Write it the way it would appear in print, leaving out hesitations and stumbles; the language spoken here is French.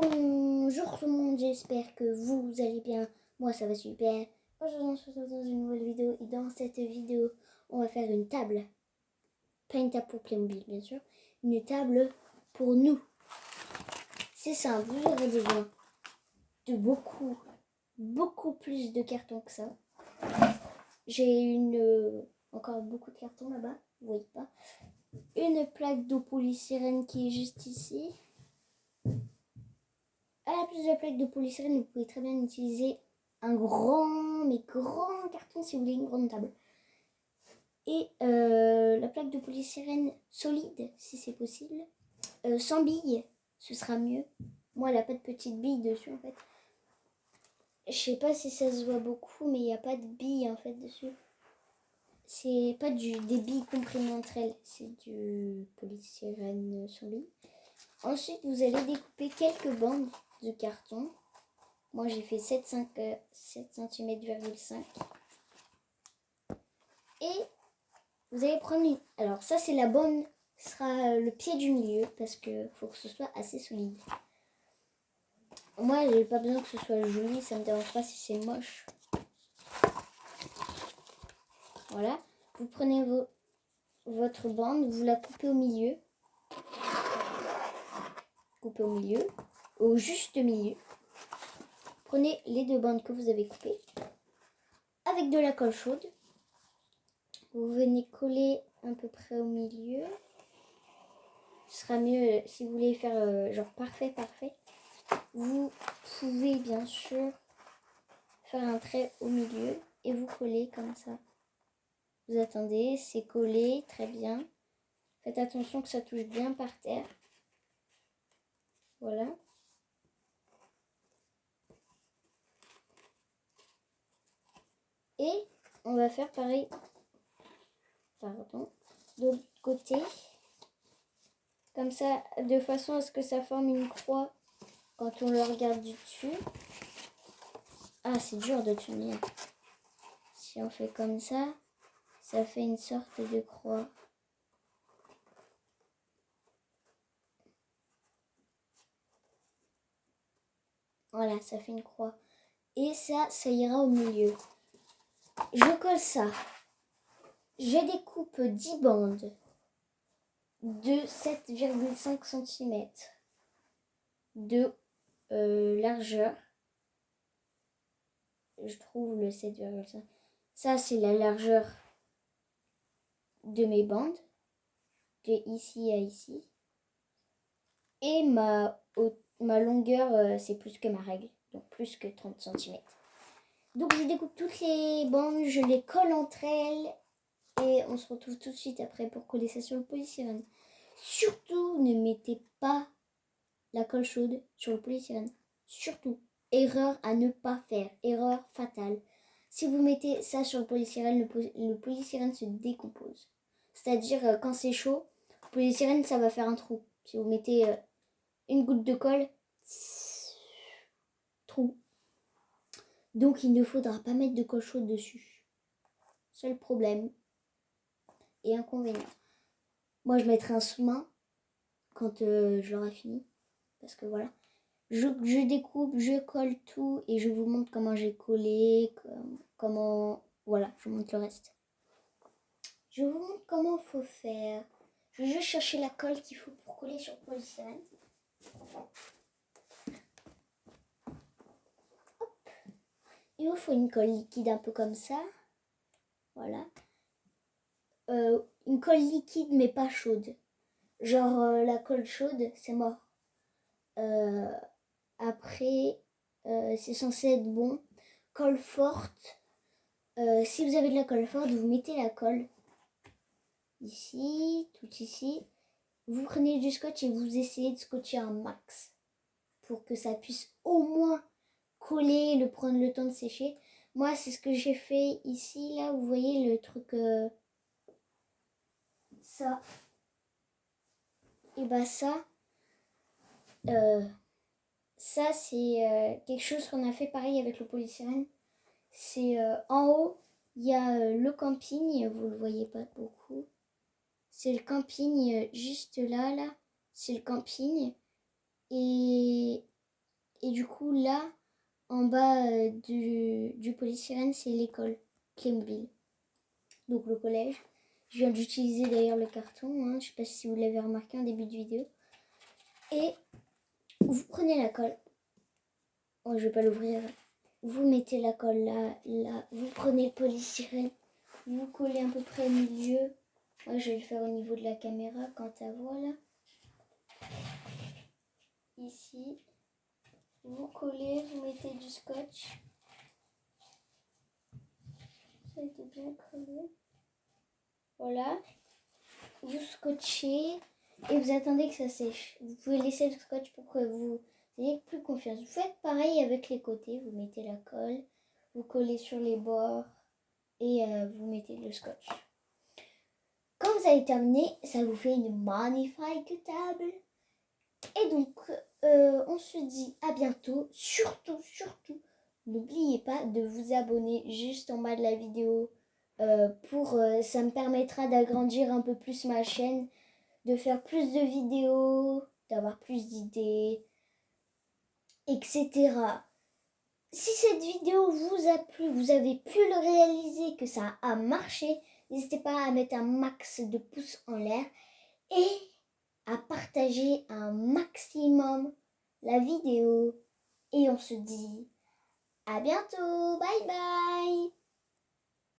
Bonjour tout le monde, j'espère que vous allez bien. Moi ça va super. Aujourd'hui on se retrouve dans une nouvelle vidéo et dans cette vidéo on va faire une table. Pas une table pour Playmobil bien sûr, une table pour nous. C'est simple, vous aurez besoin de beaucoup plus de cartons que ça. J'ai encore beaucoup de cartons là-bas, vous voyez pas. Une plaque de polystyrène qui est juste ici. À la place de la plaque de polystyrène, vous pouvez très bien utiliser un grand carton si vous voulez une grande table. Et la plaque de polystyrène solide, si c'est possible. Sans billes, ce sera mieux. Moi, elle n'a pas de petites billes dessus en fait. Je sais pas si ça se voit beaucoup, mais il n'y a pas de billes en fait dessus. C'est pas des billes comprimées entre elles, c'est du polystyrène sans billes. Ensuite, vous allez découper quelques bandes de carton. Moi, j'ai fait 7 cm,5. Et vous allez prendre une... Alors, ça, c'est la bonne. Ce sera le pied du milieu parce que faut que ce soit assez solide. Moi, j'ai pas besoin que ce soit joli. Ça me dérange pas si c'est moche. Voilà. Vous prenez votre bande. Vous la coupez au milieu. Coupez au milieu. Au juste milieu. Prenez les deux bandes que vous avez coupées. Avec de la colle chaude. Vous venez coller à peu près au milieu. Ce sera mieux si vous voulez faire genre parfait. Vous pouvez bien sûr faire un trait au milieu et vous collez comme ça. Vous attendez, c'est collé, très bien. Faites attention que ça touche bien par terre. Voilà. Et on va faire pareil. Pardon. De l'autre côté. Comme ça, de façon à ce que ça forme une croix quand on le regarde du dessus. Ah, c'est dur de tenir. Si on fait comme ça fait une sorte de croix. Voilà, ça fait une croix. Et ça ira au milieu. Je colle ça. Je découpe 10 bandes de 7,5 cm de largeur. Je trouve le 7,5. Ça, c'est la largeur de mes bandes. De ici à ici. Et ma longueur, c'est plus que ma règle. Donc plus que 30 cm. Donc je découpe toutes les bandes, je les colle entre elles. Et on se retrouve tout de suite après pour coller ça sur le polystyrène. Surtout, ne mettez pas la colle chaude sur le polystyrène. Surtout. Erreur à ne pas faire. Erreur fatale. Si vous mettez ça sur le polystyrène, le polystyrène se décompose. C'est-à-dire, quand c'est chaud, le polystyrène, ça va faire un trou. Si vous mettez une goutte de colle, trou. Donc, il ne faudra pas mettre de colle chaude dessus. Seul problème et inconvénient. Moi, je mettrai un sous-main quand je l'aurai fini. Parce que voilà. Je découpe, je colle tout et je vous montre comment j'ai collé, comment... Voilà, je vous montre le reste. Je vous montre comment il faut faire. Je vais juste chercher la colle qu'il faut pour coller sur le polystyrène. Hop. Il vous faut une colle liquide un peu comme ça. Voilà. Une colle liquide mais pas chaude. Genre la colle chaude, c'est mort. Après, c'est censé être bon. Colle forte. Si vous avez de la colle forte, vous mettez la colle ici, tout ici. Vous prenez du scotch et vous essayez de scotcher un max pour que ça puisse au moins coller, prendre le temps de sécher. Moi, c'est ce que j'ai fait ici. Là, vous voyez le truc... ça. Et bah ça... ça, c'est quelque chose qu'on a fait pareil avec le polystyrène. C'est en haut, il y a le camping, vous le voyez pas beaucoup. C'est le camping juste là, c'est le camping. Et Et du coup, là, en bas du polystyrène, c'est l'école Playmobil. Donc le collège. Je viens d'utiliser d'ailleurs le carton. Je ne sais pas si vous l'avez remarqué en début de vidéo. Et vous prenez la colle. Oh, je ne vais pas l'ouvrir. Vous mettez la colle là, là. Vous prenez le polystyrène. Vous collez à peu près au milieu. Moi, je vais le faire au niveau de la caméra. Quant à voilà. Ici. Vous collez, vous mettez du scotch. Ça a été bien collé. Voilà. Vous scotchez et vous attendez que ça sèche. Vous pouvez laisser le scotch pour que vous ayez plus confiance. Vous faites pareil avec les côtés. Vous mettez la colle, vous collez sur les bords et vous mettez le scotch. Quand vous avez terminé, ça vous fait une magnifique table. Et donc, on se dit à bientôt. Surtout, n'oubliez pas de vous abonner juste en bas de la vidéo. Ça me permettra d'agrandir un peu plus ma chaîne, de faire plus de vidéos, d'avoir plus d'idées, etc. Si cette vidéo vous a plu, vous avez pu le réaliser, que ça a marché, n'hésitez pas à mettre un max de pouces en l'air et à partager un maximum la vidéo. Et on se dit à bientôt, bye bye.